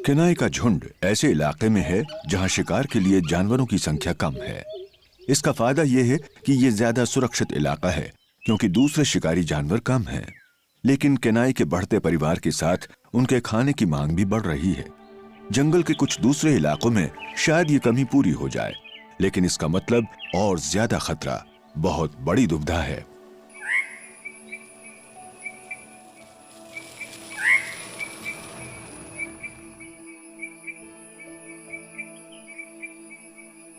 केनाई का झुंड ऐसे इलाके में है जहां शिकार के लिए जानवरों की संख्या कम है। इसका फायदा यह है कि यह ज्यादा सुरक्षित इलाका है क्योंकि दूसरे शिकारी जानवर कम हैं। लेकिन केनाई के बढ़ते परिवार के साथ उनके खाने की मांग भी बढ़ रही है। जंगल के कुछ दूसरे इलाकों में शायद ये कमी पूरी हो जाए, लेकिन इसका मतलब और ज्यादा खतरा, बहुत बड़ी दुविधा है।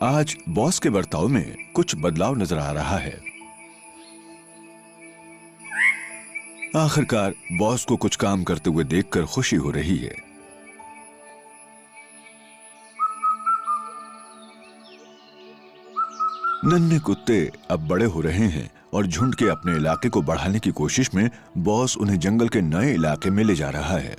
आज बॉस के बर्ताव में कुछ बदलाव नजर आ रहा है। आखिरकार बॉस को कुछ काम करते हुए देखकर खुशी हो रही है। नन्हे कुत्ते अब बड़े हो रहे हैं और झुंड के अपने इलाके को बढ़ाने की कोशिश में बॉस उन्हें जंगल के नए इलाके में ले जा रहा है।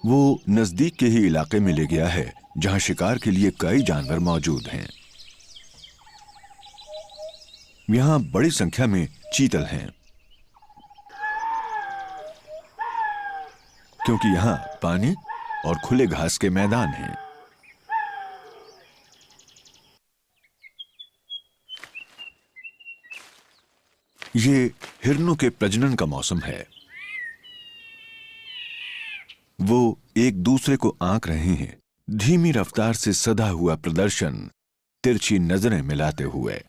वो नजदीक के ही इलाके में ले गया है जहां शिकार के लिए कई जानवर मौजूद हैं। यहां बड़ी संख्या में चीतल हैं क्योंकि यहां पानी और खुले घास के मैदान हैं। ये हिरणों के प्रजनन का मौसम है। वो एक दूसरे को आंक रहे हैं, धीमी रफ्तार से सधा हुआ प्रदर्शन, तिरछी नजरें मिलाते हुए।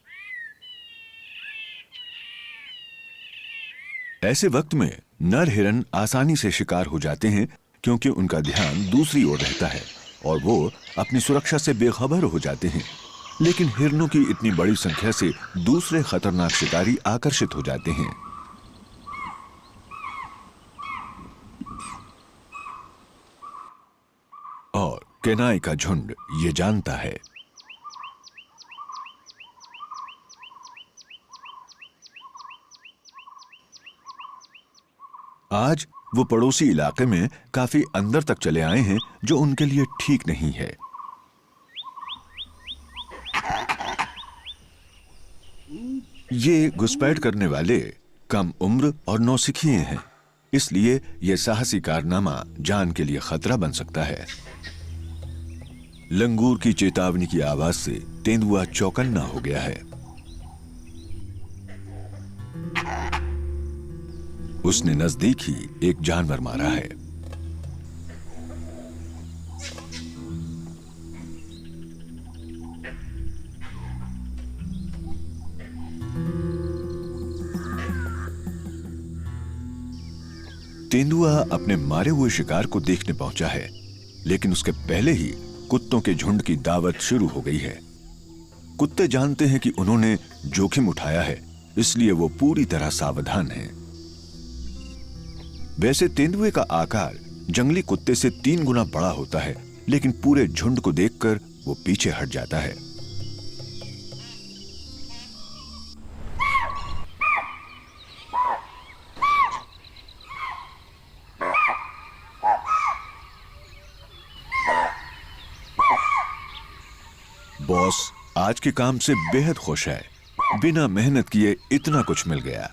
ऐसे वक्त में नर हिरन आसानी से शिकार हो जाते हैं क्योंकि उनका ध्यान दूसरी ओर रहता है और वो अपनी सुरक्षा से बेखबर हो जाते हैं। लेकिन हिरणों की इतनी बड़ी संख्या से दूसरे खतरनाक शिकारी आकर्षित हो जाते हैं। और केनाई का झुंड ये जानता है। आज वो पड़ोसी इलाके में काफी अंदर तक चले आए हैं जो उनके लिए ठीक नहीं है। ये घुसपैठ करने वाले कम उम्र और नौसिखिए हैं, इसलिए यह साहसी कारनामा जान के लिए खतरा बन सकता है। लंगूर की चेतावनी की आवाज से तेंदुआ चौकन्ना हो गया है। उसने नजदीक ही एक जानवर मारा है। तेंदुआ अपने मारे हुए शिकार को देखने पहुंचा है, लेकिन उसके पहले ही कुत्तों के झुंड की दावत शुरू हो गई है। कुत्ते जानते हैं कि उन्होंने जोखिम उठाया है, इसलिए वो पूरी तरह सावधान हैं। वैसे तेंदुए का आकार जंगली कुत्ते से 3 गुना बड़ा होता है, लेकिन पूरे झुंड को देखकर वो पीछे हट जाता है। बॉस आज के काम से बेहद खुश है। बिना मेहनत किए इतना कुछ मिल गया।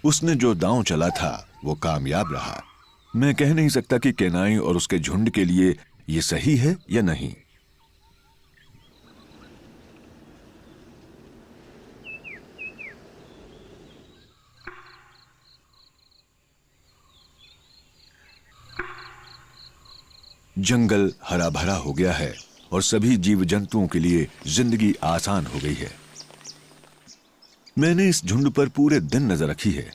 उसने जो दांव चला था वो कामयाब रहा। मैं कह नहीं सकता कि केनाई और उसके झुंड के लिए ये सही है या नहीं। जंगल हरा भरा हो गया है और सभी जीव जंतुओं के लिए जिंदगी आसान हो गई है। मैंने इस झुंड पर पूरे दिन नजर रखी है।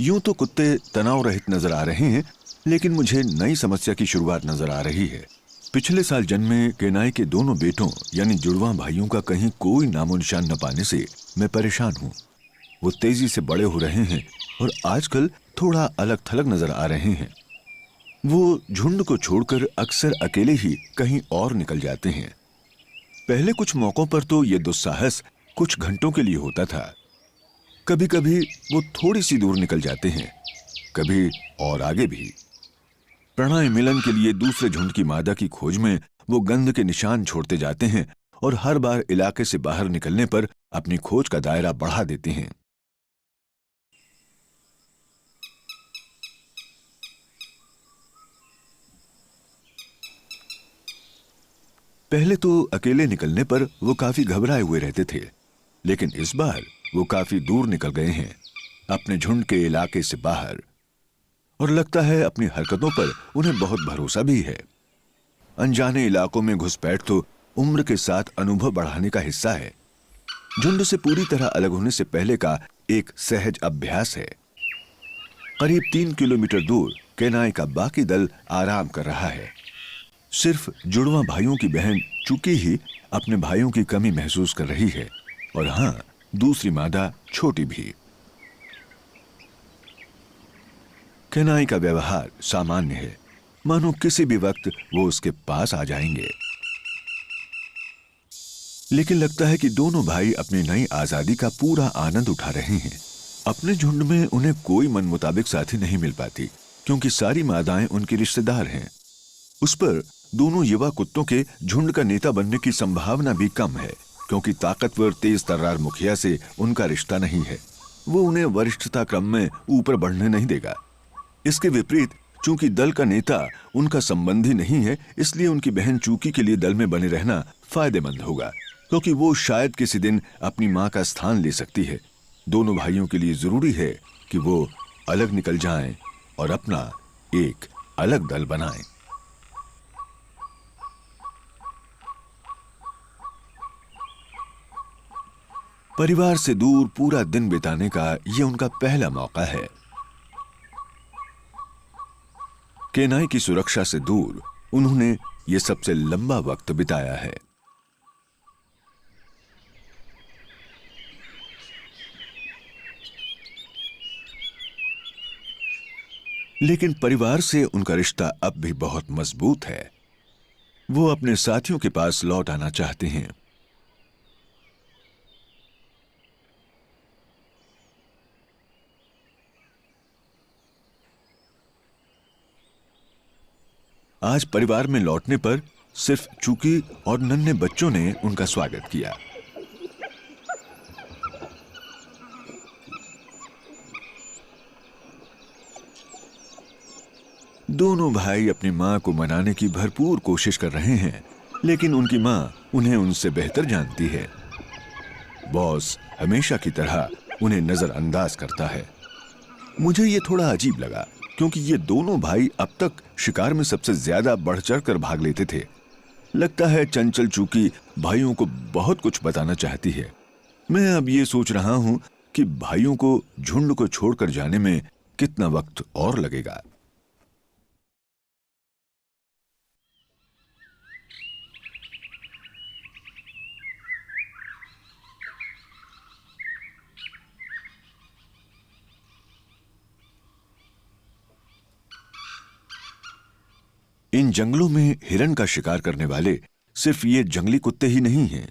यूं तो कुत्ते तनाव रहित नजर आ रहे हैं, लेकिन मुझे नई समस्या की शुरुआत नजर आ रही है। पिछले साल जन्मे केनाई के दोनों बेटों यानी जुड़वां भाइयों का कहीं कोई नामो निशान न पाने से मैं परेशान हूं। वो तेजी से बड़े हो रहे हैं और आजकल थोड़ा अलग थलग नजर आ रहे हैं। वो झुंड को छोड़कर अक्सर अकेले ही कहीं और निकल जाते हैं। पहले कुछ मौकों पर तो ये दुस्साहस कुछ घंटों के लिए होता था। कभी कभी वो थोड़ी सी दूर निकल जाते हैं, कभी और आगे भी। प्रणय मिलन के लिए दूसरे झुंड की मादा की खोज में वो गंध के निशान छोड़ते जाते हैं और हर बार इलाके से बाहर निकलने पर अपनी खोज का दायरा बढ़ा देती हैं। पहले तो अकेले निकलने पर वो काफी घबराए हुए रहते थे, लेकिन इस बार वो काफी दूर निकल गए हैं, अपने झुंड के इलाके से बाहर, और लगता है अपनी हरकतों पर उन्हें बहुत भरोसा भी है। अनजाने इलाकों में घुसपैठ तो उम्र के साथ अनुभव बढ़ाने का हिस्सा है, झुंड से पूरी तरह अलग होने से पहले का एक सहज अभ्यास है। करीब 3 किलोमीटर दूर केनाई का बाकी दल आराम कर रहा है। सिर्फ जुड़वा भाइयों की बहन चुकी ही अपने भाइयों की कमी महसूस कर रही है, और हां, दूसरी मादा छोटी भी। केनाई का व्यवहार सामान्य है, मानो किसी भी वक्त वो उसके पास आ जाएंगे। लेकिन लगता है कि दोनों भाई अपनी नई आजादी का पूरा आनंद उठा रहे हैं। अपने झुंड में उन्हें कोई मन मुताबिक साथी नहीं मिल पाती, क्योंकि सारी मादाएं उनकी रिश्तेदार हैं। उस पर दोनों युवा कुत्तों के झुंड का नेता बनने की संभावना भी कम है, क्योंकि ताकतवर तेज तर्रार मुखिया से उनका रिश्ता नहीं है। वो उन्हें वरिष्ठता क्रम में ऊपर बढ़ने नहीं देगा। इसके विपरीत, चूंकि दल का नेता उनका संबंधी नहीं है, इसलिए उनकी बहन चूकी के लिए दल में बने रहना फायदेमंद होगा, क्योंकि वो शायद किसी दिन अपनी मां का स्थान ले सकती है। दोनों भाइयों के लिए जरूरी है कि वो अलग निकल जाएं और अपना एक अलग दल बनाएं। परिवार से दूर पूरा दिन बिताने का यह उनका पहला मौका है। केनाई की सुरक्षा से दूर उन्होंने यह सबसे लंबा वक्त बिताया है। लेकिन परिवार से उनका रिश्ता अब भी बहुत मजबूत है। वो अपने साथियों के पास लौट आना चाहते हैं। आज परिवार में लौटने पर सिर्फ चूकी और नन्हे बच्चों ने उनका स्वागत किया। दोनों भाई अपनी मां को मनाने की भरपूर कोशिश कर रहे हैं, लेकिन उनकी मां उन्हें उनसे बेहतर जानती है। बॉस हमेशा की तरह उन्हें नजरअंदाज करता है। मुझे ये थोड़ा अजीब लगा, क्योंकि ये दोनों भाई अब तक शिकार में सबसे ज्यादा बढ़ चढ़ कर भाग लेते थे। लगता है चंचल चूकी भाइयों को बहुत कुछ बताना चाहती है। मैं अब ये सोच रहा हूं कि भाइयों को झुंड को छोड़कर जाने में कितना वक्त और लगेगा। इन जंगलों में हिरण का शिकार करने वाले सिर्फ ये जंगली कुत्ते ही नहीं हैं।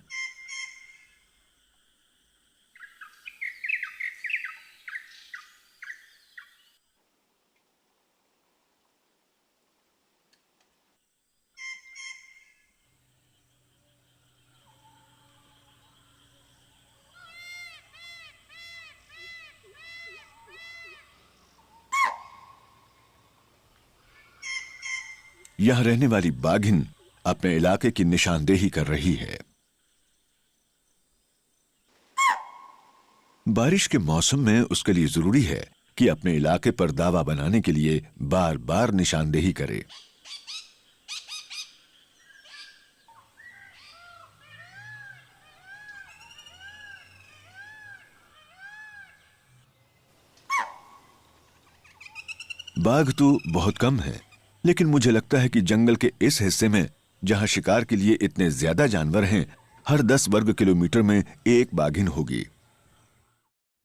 यहां रहने वाली बाघिन अपने इलाके की निशानदेही कर रही है। बारिश के मौसम में उसके लिए जरूरी है कि अपने इलाके पर दावा बनाने के लिए बार बार निशानदेही करे। बाघ तो बहुत कम है, लेकिन मुझे लगता है कि जंगल के इस हिस्से में जहां शिकार के लिए इतने ज्यादा जानवर हैं, हर 10 वर्ग किलोमीटर में एक बाघिन होगी।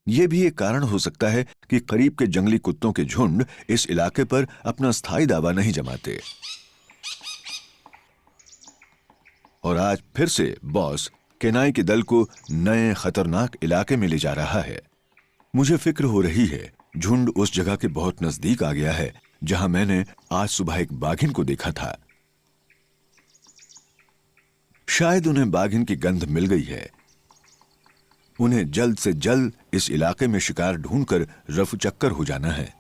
यह भी एक कारण हो सकता है कि करीब के जंगली कुत्तों के झुंड इस इलाके पर अपना स्थायी दावा नहीं जमाते। और आज फिर से बॉस केनाई के दल को नए खतरनाक इलाके में ले जा रहा है। मुझे फिक्र हो रही है, झुंड उस जगह के बहुत नजदीक आ गया है जहां मैंने आज सुबह एक बाघिन को देखा था। शायद उन्हें बाघिन की गंध मिल गई है। उन्हें जल्द से जल्द इस इलाके में शिकार ढूंढकर रफूचक्कर हो जाना है।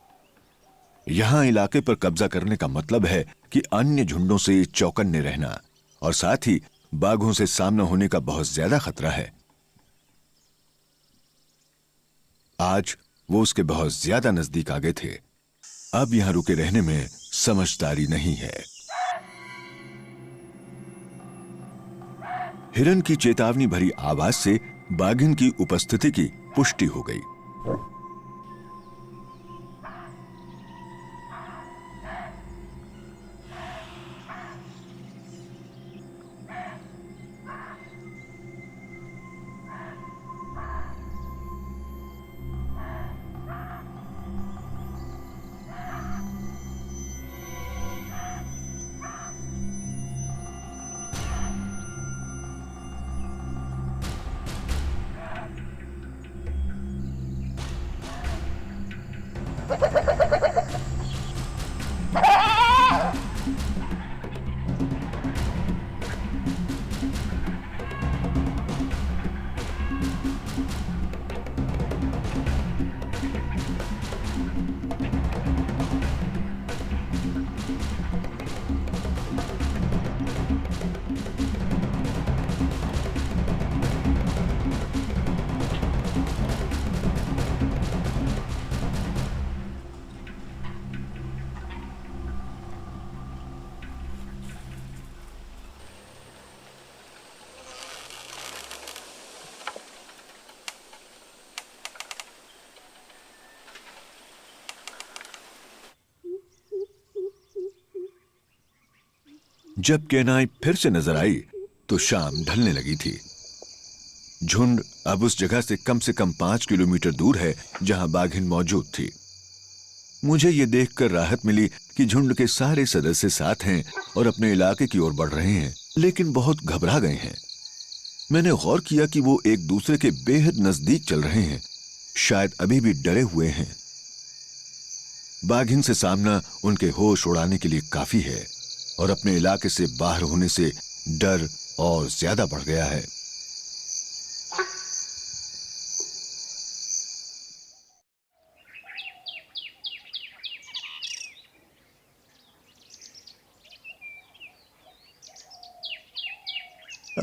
यहां इलाके पर कब्जा करने का मतलब है कि अन्य झुंडों से चौकन्ने रहना और साथ ही बाघों से सामना होने का बहुत ज्यादा खतरा है। आज वो उसके बहुत ज्यादा नजदीक आ गए थे। अब यहां रुके रहने में समझदारी नहीं है। हिरन की चेतावनी भरी आवाज से बाघिन की उपस्थिति की पुष्टि हो गई। जब केनाई फिर से नजर आई तो शाम ढलने लगी थी। झुंड अब उस जगह से कम 5 किलोमीटर दूर है जहां बाघिन मौजूद थी। मुझे यह देखकर राहत मिली कि झुंड के सारे सदस्य साथ हैं और अपने इलाके की ओर बढ़ रहे हैं, लेकिन बहुत घबरा गए हैं। मैंने गौर किया कि वो एक दूसरे के बेहद नजदीक चल रहे हैं, शायद अभी भी डरे हुए हैं। बाघिन से सामना उनके होश उड़ाने के लिए काफी है और अपने इलाके से बाहर होने से डर और ज्यादा बढ़ गया है।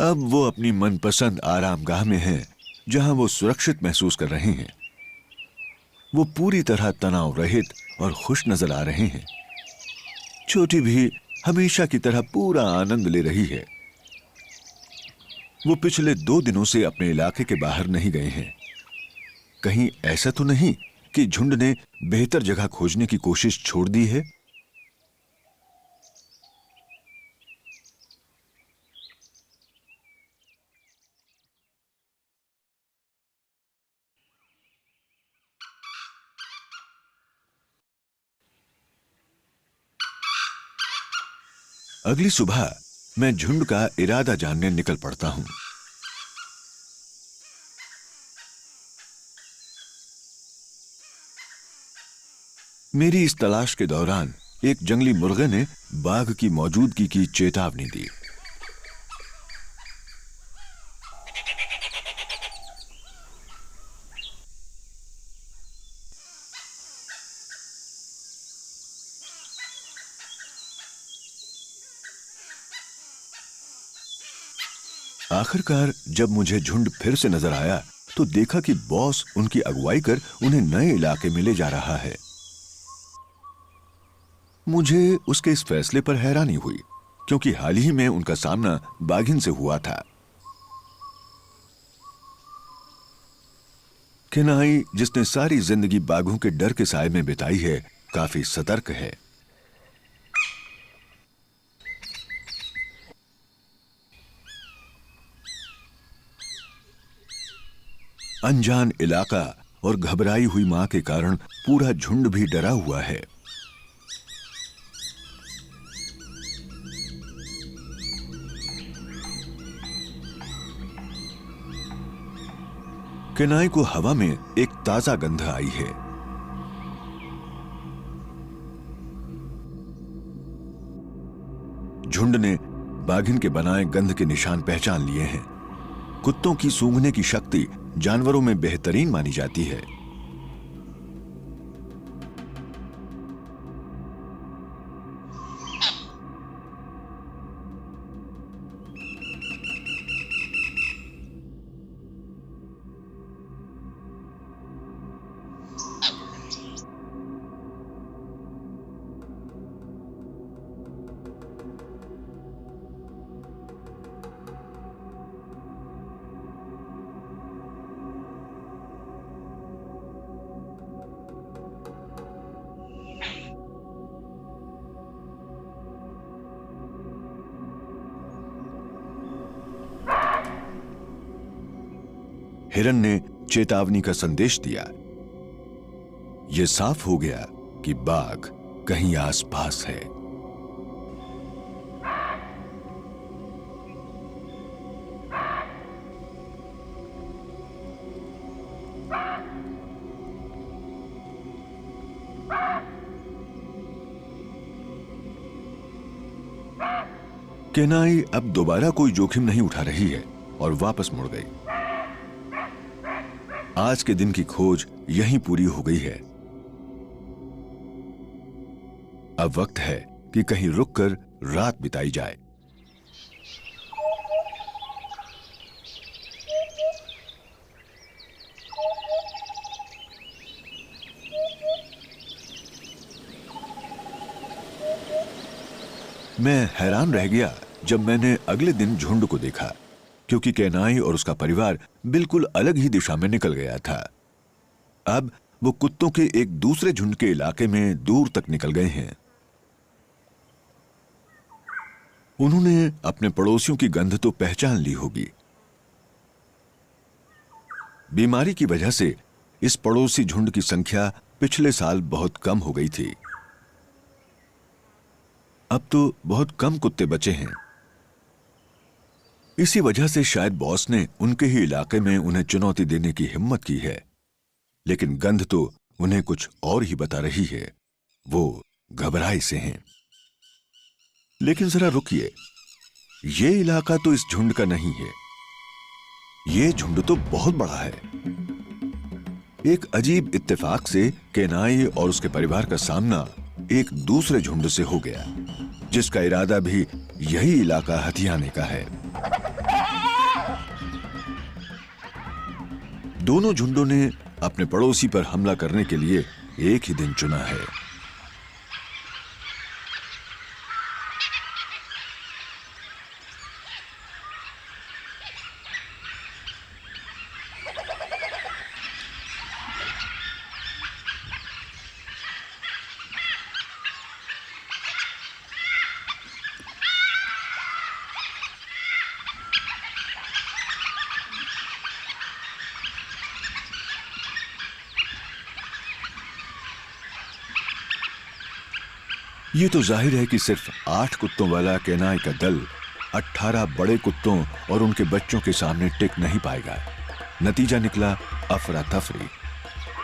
अब वो अपनी मनपसंद आरामगाह में हैं, जहां वो सुरक्षित महसूस कर रहे हैं। वो पूरी तरह तनाव रहित और खुश नजर आ रहे हैं। छोटी भी हमेशा की तरह पूरा आनंद ले रही है। वो पिछले 2 दिनों से अपने इलाके के बाहर नहीं गए हैं। कहीं ऐसा तो नहीं कि झुंड ने बेहतर जगह खोजने की कोशिश छोड़ दी है? अगली सुबह मैं झुंड का इरादा जानने निकल पड़ता हूं। मेरी इस तलाश के दौरान एक जंगली मुर्गे ने बाघ की मौजूदगी की चेतावनी दी। आखिरकार जब मुझे झुंड फिर से नजर आया तो देखा कि बॉस उनकी अगुवाई कर उन्हें नए इलाके में ले जा रहा है। मुझे उसके इस फैसले पर हैरानी हुई, क्योंकि हाल ही में उनका सामना बाघिन से हुआ था। केनाई, जिसने सारी जिंदगी बाघों के डर के साए में बिताई है, काफी सतर्क है। अनजान इलाका और घबराई हुई मां के कारण पूरा झुंड भी डरा हुआ है। केनाई को हवा में एक ताजा गंध आई है। झुंड ने बाघिन के बनाए गंध के निशान पहचान लिए हैं। कुत्तों की सूंघने की शक्ति जानवरों में बेहतरीन मानी जाती है। हिरन ने चेतावनी का संदेश दिया। यह साफ हो गया कि बाघ कहीं आसपास है। केनाई अब दोबारा कोई जोखिम नहीं उठा रही है और वापस मुड़ गई। आज के दिन की खोज यहीं पूरी हो गई है। अब वक्त है कि कहीं रुककर रात बिताई जाए। मैं हैरान रह गया जब मैंने अगले दिन झुंड को देखा, क्योंकि केनाई और उसका परिवार बिल्कुल अलग ही दिशा में निकल गया था। अब वो कुत्तों के एक दूसरे झुंड के इलाके में दूर तक निकल गए हैं। उन्होंने अपने पड़ोसियों की गंध तो पहचान ली होगी। बीमारी की वजह से इस पड़ोसी झुंड की संख्या पिछले साल बहुत कम हो गई थी। अब तो बहुत कम कुत्ते बचे हैं। इसी वजह से शायद बॉस ने उनके ही इलाके में उन्हें चुनौती देने की हिम्मत की है, लेकिन गंध तो उन्हें कुछ और ही बता रही है। वो घबराए से हैं। लेकिन जरा रुकिए, ये इलाका तो इस झुंड का नहीं है। ये झुंड तो बहुत बड़ा है। एक अजीब इत्तेफाक से केनाई और उसके परिवार का सामना एक दूसरे झुंड से हो गया, जिसका इरादा भी यही इलाका हथियाने का है। दोनों झुंडों ने अपने पड़ोसी पर हमला करने के लिए एक ही दिन चुना है। ये तो जाहिर है कि सिर्फ 8 कुत्तों वाला केनाई का दल 18 बड़े कुत्तों और उनके बच्चों के सामने टिक नहीं पाएगा। नतीजा निकला अफरा तफरी।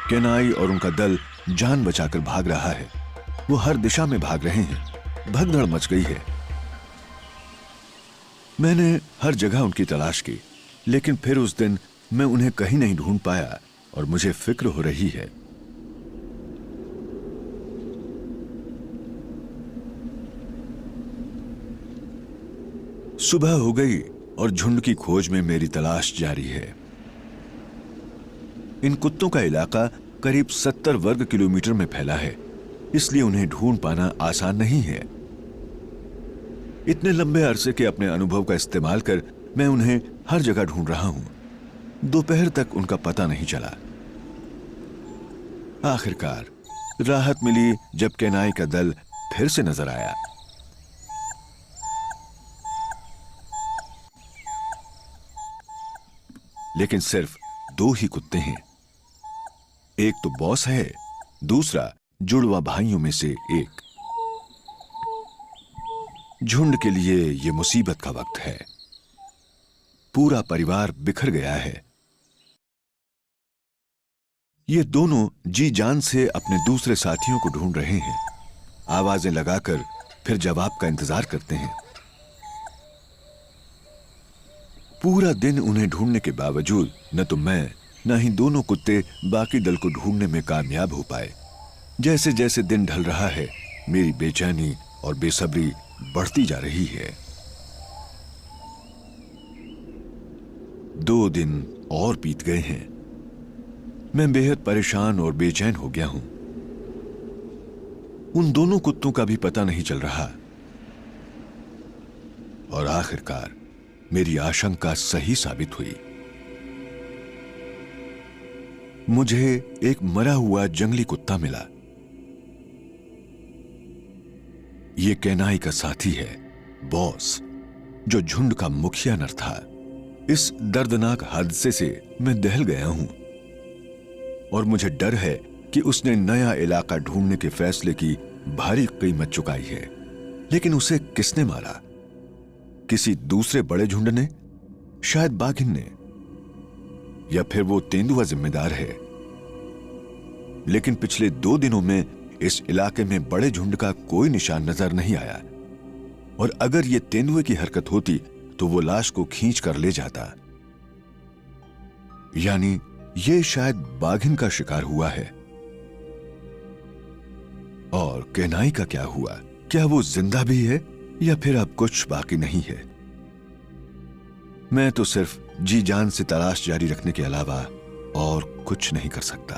केनाई और उनका दल जान बचाकर भाग रहा है। वो हर दिशा में भाग रहे हैं। भगदड़ मच गई है। मैंने हर जगह उनकी तलाश की, लेकिन फिर उस दिन मैं उन्हें कहीं नहीं ढूंढ पाया और मुझे फिक्र हो रही है। सुबह हो गई और झुंड की खोज में मेरी तलाश जारी है। इन कुत्तों का इलाका करीब 70 वर्ग किलोमीटर में फैला है, इसलिए उन्हें ढूंढ पाना आसान नहीं है। इतने लंबे अरसे के अपने अनुभव का इस्तेमाल कर मैं उन्हें हर जगह ढूंढ रहा हूं। दोपहर तक उनका पता नहीं चला। आखिरकार राहत मिली जब केनाई का दल फिर से नजर आया। लेकिन सिर्फ 2 ही कुत्ते हैं। एक तो बॉस है, दूसरा जुड़वा भाइयों में से एक। झुंड के लिए यह मुसीबत का वक्त है। पूरा परिवार बिखर गया है। ये दोनों जी जान से अपने दूसरे साथियों को ढूंढ रहे हैं। आवाजें लगाकर फिर जवाब का इंतजार करते हैं। पूरा दिन उन्हें ढूंढने के बावजूद न तो मैं न ही दोनों कुत्ते बाकी दल को ढूंढने में कामयाब हो पाए। जैसे जैसे दिन ढल रहा है, मेरी बेचैनी और बेसब्री बढ़ती जा रही है। 2 दिन और बीत गए हैं। मैं बेहद परेशान और बेचैन हो गया हूं। उन दोनों कुत्तों का भी पता नहीं चल रहा। और आखिरकार मेरी आशंका सही साबित हुई। मुझे एक मरा हुआ जंगली कुत्ता मिला। यह केनाई का साथी है, बॉस, जो झुंड का मुखिया नर था। इस दर्दनाक हादसे से मैं दहल गया हूं और मुझे डर है कि उसने नया इलाका ढूंढने के फैसले की भारी कीमत चुकाई है। लेकिन उसे किसने मारा? किसी दूसरे बड़े झुंड ने? शायद बाघिन ने, या फिर वो तेंदुआ जिम्मेदार है। लेकिन पिछले 2 दिनों में इस इलाके में बड़े झुंड का कोई निशान नजर नहीं आया। और अगर ये तेंदुए की हरकत होती तो वो लाश को खींच कर ले जाता। यानी ये शायद बाघिन का शिकार हुआ है। और केनाई का क्या हुआ? क्या वो जिंदा भी है या फिर अब कुछ बाकी नहीं है? मैं तो सिर्फ जी जान से तलाश जारी रखने के अलावा और कुछ नहीं कर सकता।